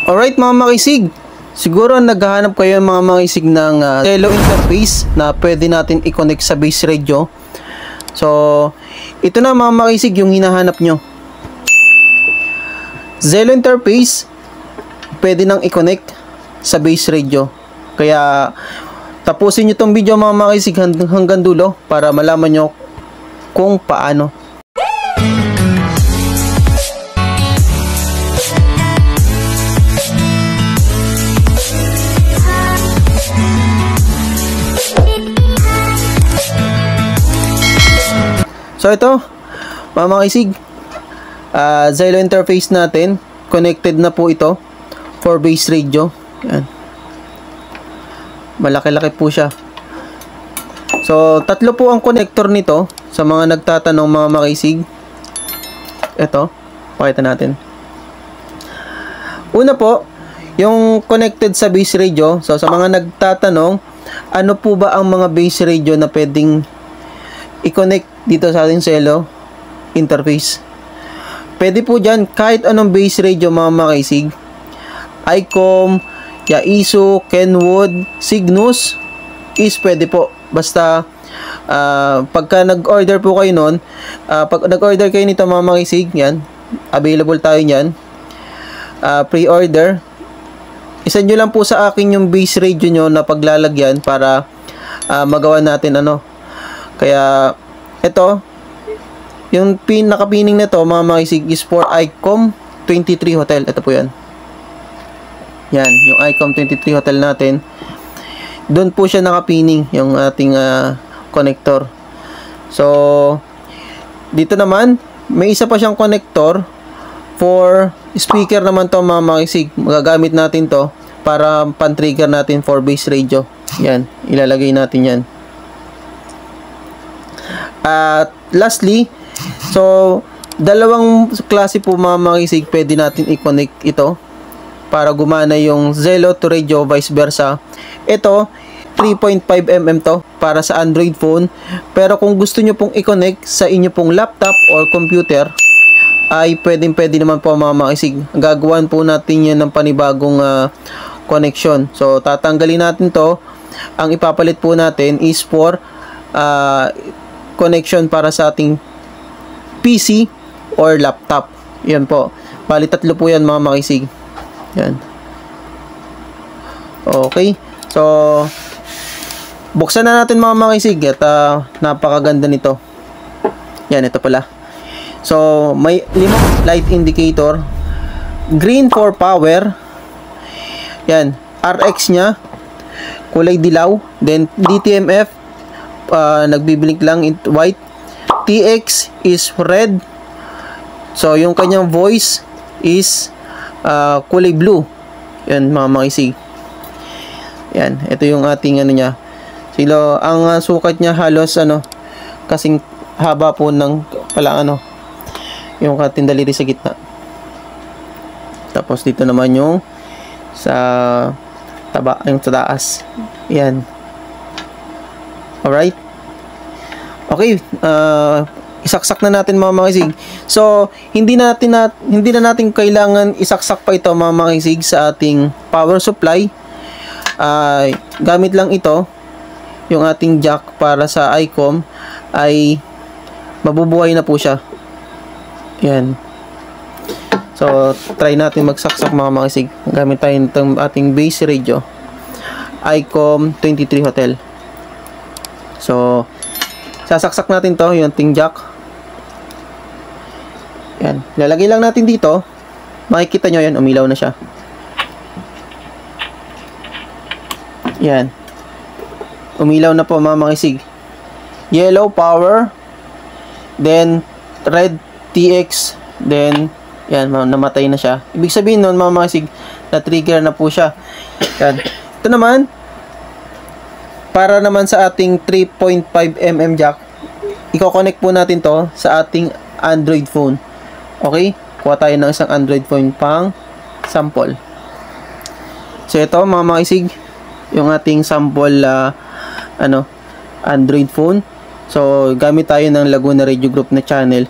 Alright mga makisig, siguro naghahanap kayo mga makisig ng Zello interface na pwede natin i-connect sa base radio. So, ito na mga makisig yung hinahanap nyo. Zello interface, pwede nang i-connect sa base radio. Kaya, tapusin nyo tong video mga makisig hanggang dulo para malaman nyo kung paano. So ito, mga makisig, Zello interface natin, connected na po ito for base radio. Yan. Malaki-laki po siya. So, tatlo po ang connector nito sa mga nagtatanong mga makisig. Ito, pakita natin. Una po, yung connected sa base radio. So, sa mga nagtatanong, ano po ba ang mga base radio na pwedeng i-connect dito sa ating Zello interface? Pwede po dyan kahit anong base radio mga makisig. ICOM, Yaesu, Kenwood, Cygnus is pwede po. Basta pagka nag-order po kayo nun, pag nag-order kayo nito mga makisig, yan, available tayo nyan, pre-order, isa nyo lang po sa akin yung base radio nyo na paglalagyan para magawa natin ano. Kaya ito, yung nakapining na to mga makisig is for ICOM 23 Hotel. Ito po yan. Yan, yung ICOM 23 Hotel natin. Doon po siya nakapining yung ating connector. So, dito naman, may isa pa siyang connector for speaker naman to mga makisig. Magagamit natin to para pan-trigger natin for base radio. Yan, ilalagay natin yan. At lastly, so dalawang klase po mga makisig pwede natin i-connect ito para gumana yung Zello to radio, vice versa. Ito 3.5mm to para sa Android phone, pero kung gusto nyo pong i-connect sa inyo pong laptop or computer ay pwede naman po mga makisig. Gagawan po natin yan ng panibagong connection. So tatanggalin natin to. Ang ipapalit po natin is for connection para sa ating PC or laptop. Yan po. Bali tatlo po yan mga makisig. Yan. Okay. So, buksan na natin mga makisig at napakaganda nito. Yan, ito pala. So, may limang light indicator. Green for power. Yan. RX nya. Kulay dilaw. Then, DTMF. Nagbiblink lang in white. TX is red. So yung kanyang voice is kulay blue. Yan mga makisig. Yan, ito yung ating ano niya. Silo, ang sukat niya halos ano kasing haba po ng pala ano yung ating daliri sa gitna. Tapos dito naman yung sa taba, yung sa taas. Yan. Alright. Okay, isaksak na natin mga makisig. So, hindi na natin kailangan isaksak pa ito mga makisig sa ating power supply. Gamit lang ito, yung ating jack para sa ICOM ay mabubuhay na po siya. Yan. So, try natin magsaksak mga makisig. Gamit tayo ng ating base radio. ICOM 23 Hotel. So, sasaksak natin to, yung ating jack. Yan. Lalagay lang natin dito. Makikita nyo yan, umilaw na siya. Yan. Umilaw na po mga makisig. Yellow power. Then, red TX. Then, yan, namatay na siya. Ibig sabihin nun mga makisig, na-trigger na po siya. Yan. Ito naman, para naman sa ating 3.5mm jack, i-connect po natin to sa ating Android phone. Okay? Kuha tayo ng isang Android phone pang sample. So ito mga makisig, yung ating sample Android phone. So gamit tayo ng Laguna Radio Group na channel.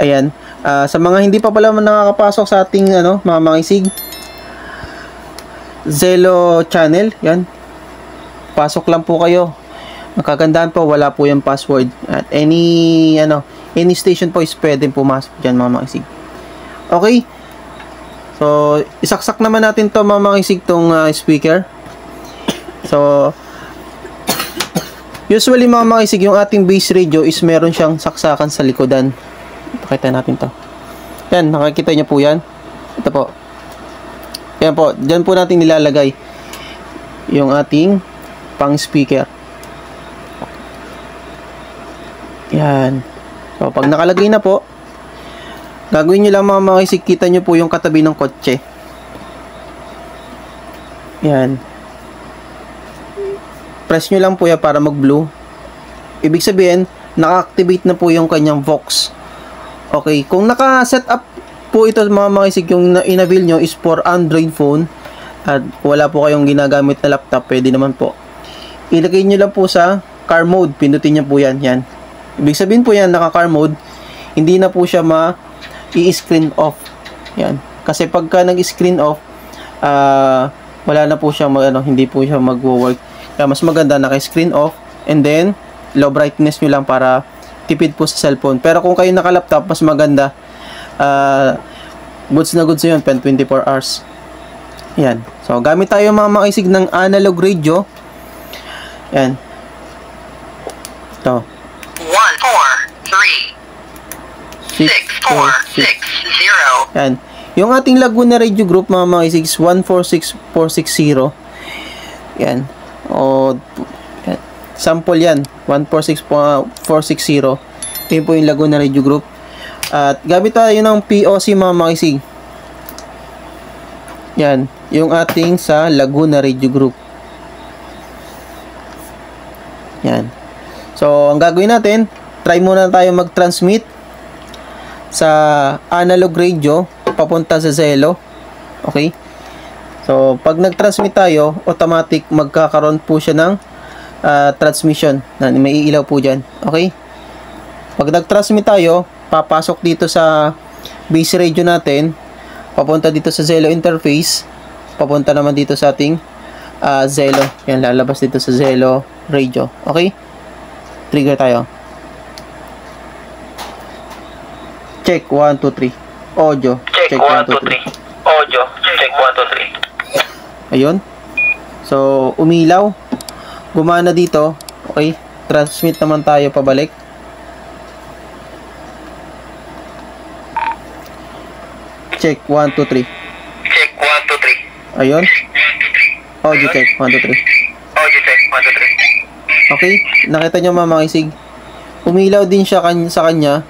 Ayan. Sa mga hindi pa pala nakakapasok sa ating mga makisig, Zelo channel. Yan. Pasok lang po kayo. Ang kagandahan po, wala po yung password. At any station po is pwede pumasok dyan mga makisig. Okay. So, isaksak naman natin to mga makisig tong speaker. So, usually mga makisig, yung ating base radio is meron siyang saksakan sa likodan. Pakita natin to. Yan, nakikita nyo po yan. Ito po. Yan po, dyan po natin nilalagay yung ating pang speaker. Yan. So, pag nakalagay na po, gagawin nyo lang mga makisig, kita nyo po yung katabi ng kotse. Yan. Press nyo lang po yan para mag-blue. Ibig sabihin, naka-activate na po yung kanyang Vox. Okay, kung naka-set up po ito mga makisig, yung in-avail nyo is for Android phone at wala po kayong ginagamit na laptop, pwede naman po. Ilagay nyo lang po sa car mode, pindutin nyo po yan. Yan. Ibig sabihin po yan, naka-car mode, hindi na po siya i-screen off. Yan. Kasi pagka nag-screen off, wala na po siya hindi po siya mag-work. Kaya mas maganda naka-screen off and then low brightness nyo lang para tipid po sa cellphone. Pero kung kayo naka-laptop, mas maganda. Goods na goods yun, 24 hours. Yan. So, gamit tayo mga makisig ng analog radio. Yan. Ito. 143-6460. Yan. Yung ating Laguna Radio Group mga makisig 146460. Yan. O, yan. Sample yan. 146460. Yan po yung Laguna Radio Group. At gamit tayo ng POC mga makisig. Yan. Yung ating sa Laguna Radio Group. Yan. So, ang gagawin natin, try muna tayo mag-transmit sa analog radio papunta sa Zelo. Okay? So, pag nag-transmit tayo, automatic magkakaroon po siya ng transmission. May ilaw po dyan. Okay? Pag nag-transmit tayo, papasok dito sa base radio natin, papunta dito sa Zelo interface, papunta naman dito sa ating Zelo. Yan, lalabas dito sa Zelo radio. Okay? Trigger tayo. Check 1, 2, 3. Audio. Check 1, 2, 3. Audio. Check 1, 2, 3. Ayun. So, umilaw. Gumana dito. Okay. Transmit naman tayo pabalik. Check 1, 2, 3. Check 1, 2, 3. Ayun. Audio check 1, 2, 3. Audio check 1, 2, 3. Okay. Nakita nyo mga makisig. Umilaw din siya sa kanya.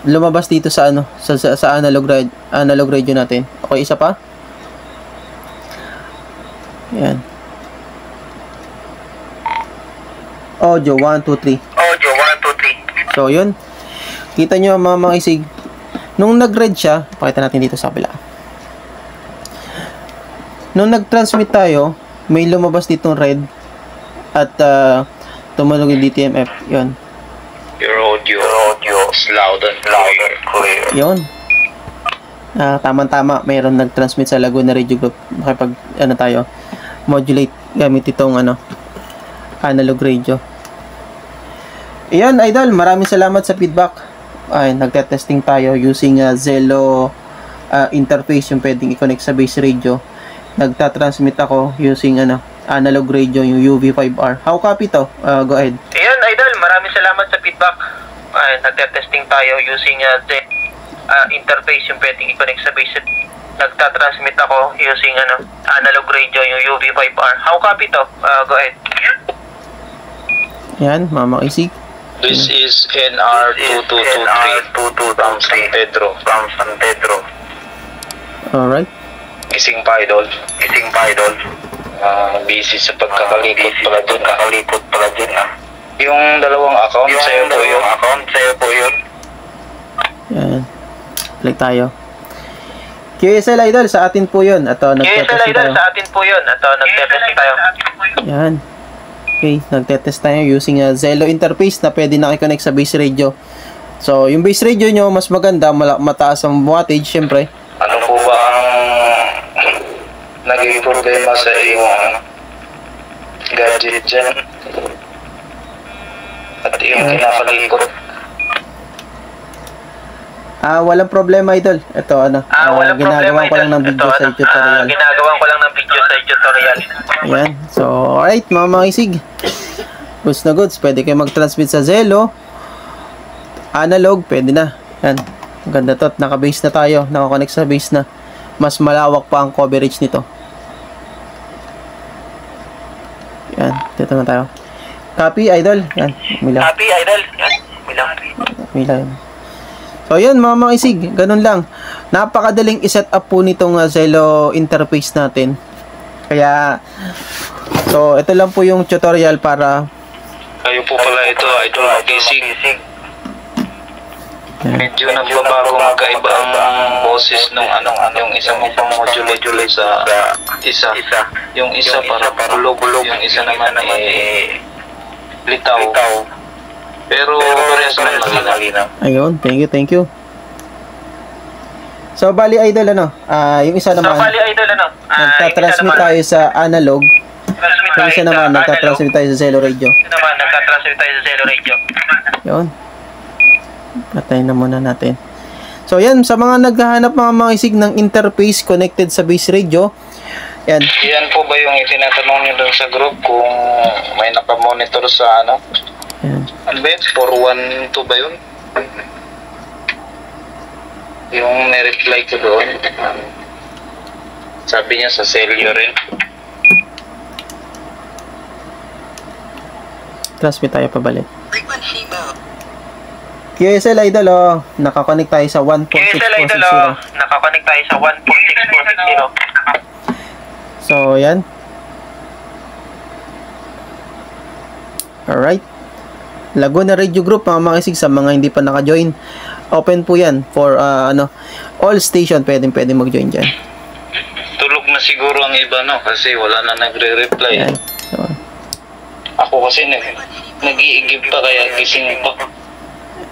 Lumabas dito sa sa analog radio natin. Okay, isa pa. Yan. Audio 1, 2, 3. Audio 1, 2, 3. So, yun. Kita nyo mga makisig. Nung nag-red siya, pakita natin dito sa kabila. Nung nag-transmit tayo, may lumabas ditong red at tumunog yung DTMF. Yun. Your audio is loud and clear. Yun. Tama-tama, mayroon nag-transmit sa Laguna Radio Group. Makipag, tayo, modulate gamit itong, analog radio. Ayan, idol, maraming salamat sa feedback. Ay, nagte-testing tayo using Zelo interface yung pwedeng i-connect sa base radio. Nagta-transmit ako using, analog radio, yung UV5R. How copy to? Go ahead. Ayan, idol, maraming salamat sa feedback. Ay, nagte-testing tayo using interface yung pwedeng i-connect sa base. Nagta-transmit ako using analog radio, yung UV5R. How copy to? Go ahead. Yan, Mama Isig. This is NR2223 from San Pedro. Alright. Gising pa, idol. Busy sa pagkakalikot pala dun. Yung dalawang account, sa'yo po yun. Yan. Click tayo. QSL Idol, sa atin po yun. Ito, nagtetest tayo. Yan. Okay, nagtetest tayo using Zelo interface na pwede nakikonnect sa base radio. So, yung base radio nyo, mas maganda, mataas ang wattage, syempre. Ano po ba ang naging problema sa iyong gadget dyan. At yung kinakalikot. Walang problema, idol. Ito, Walang ginagawa problema, ko lang ng video sa tutorial. ginagawa ko lang ng video sa tutorial. Ayan. So, alright, mga makisig. Goods na goods. Pwede kayo mag-transmit sa Zello. Analog, pwede na. Yan. Ang ganda to. Naka-base na tayo. Naka-connect sa base na. Mas malawak pa ang coverage nito. Yan. Dito na tayo. Copy, idol. Yan. Umilang. Happy, idol. Yan. Umilang. So, yun, mga makisig. Ganun lang. Napakadaling iset up po nitong Zello interface natin. Kaya, so, ito lang po yung tutorial para Kayo po pala ito, idol magising. Medyo nagbabago magkaiba ang boses ng yung isa mo pang module sa isa. Yung isa para bulog, yung isa naman ay litaw. Pero parehas man malinaw. ayun, thank you. So, bali idol, yung isa naman, nagtatransmit tayo sa analog. Yung isa naman, nagtatransmit tayo sa Zello radio. Yun. Patayin na muna natin. So, yan, sa mga naghahanap mga makisig ng interface connected sa base radio, yan. Yan po ba yung itinatanong nyo dun sa group kung may nakamonitor sa Yan. Ano ba yun? 412 ba yun? Yung nireply ko doon. Sabi niya sa Celio rin. Transmit tayo pabalik. QSL idol, nakakonect tayo sa 1.6460. Nakakonect tayo sa 1.6460. So, yan. Alright. Laguna Radio Group, mga makisig, sa mga hindi pa naka-join. Open po yan for, all station, pwedeng mag-join dyan. Tulog na siguro ang iba, no? Kasi wala na nagre-reply. Yan. So, Ako kasi nag-iigib pa kaya gising pa.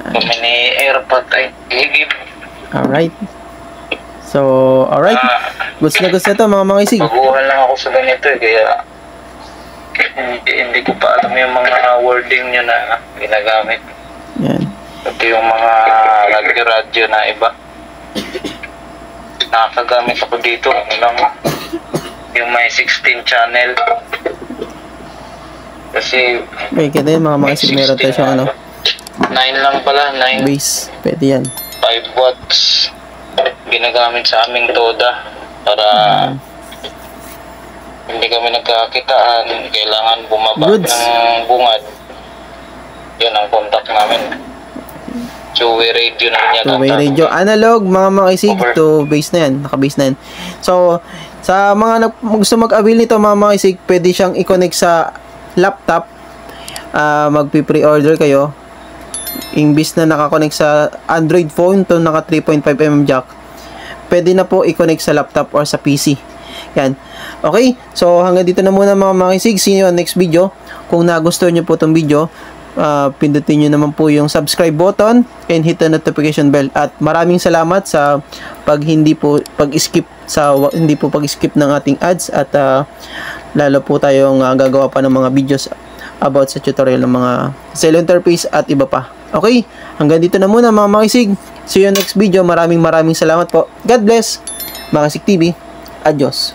Kami ni airport ay iigib. alright. So, alright. Goods na to, mga makisig. Baguhan lang ako sa ganito kaya hindi ko pa alam yung mga wording nyo na ginagamit. Yan. Ito yung mga radyo na iba. Nakakagamit ako dito. Yung may 16 channel. Kasi Okay, kita yun, mga makisig. Meron tayo siyang 9 lang pala, 9. base. Pwede yan. 5 watts. Ginagamit sa aming toda para hindi kami nagkakitaan. Kailangan bumaba Goods. ng bungad. Yun ang contact namin. Two-way radio naman yata. Two-way radio. Analog, mga makisig, to base na yan. Naka-base na yan. So, sa mga gusto mag-avail nito, mga makisig, pwede siyang i-connect sa laptop. Magpi-pre-order kayo. Imbis na nakakonect sa Android phone, to naka 3.5mm jack, pwede na po i-connect sa laptop or sa PC. Yan. Okay? So, hanggang dito na muna mga makisig. See you on next video. Kung nagustuhan nyo po itong video, pindutin nyo naman po yung subscribe button and hit the notification bell. At maraming salamat sa hindi po pag-skip ng ating ads, at lalo po tayong gagawa pa ng mga videos about sa tutorial ng mga Zello interface at iba pa. Okay? Hanggang dito na muna mga makisig. See you next video. Maraming salamat po. God bless. Makisig TV. Adios.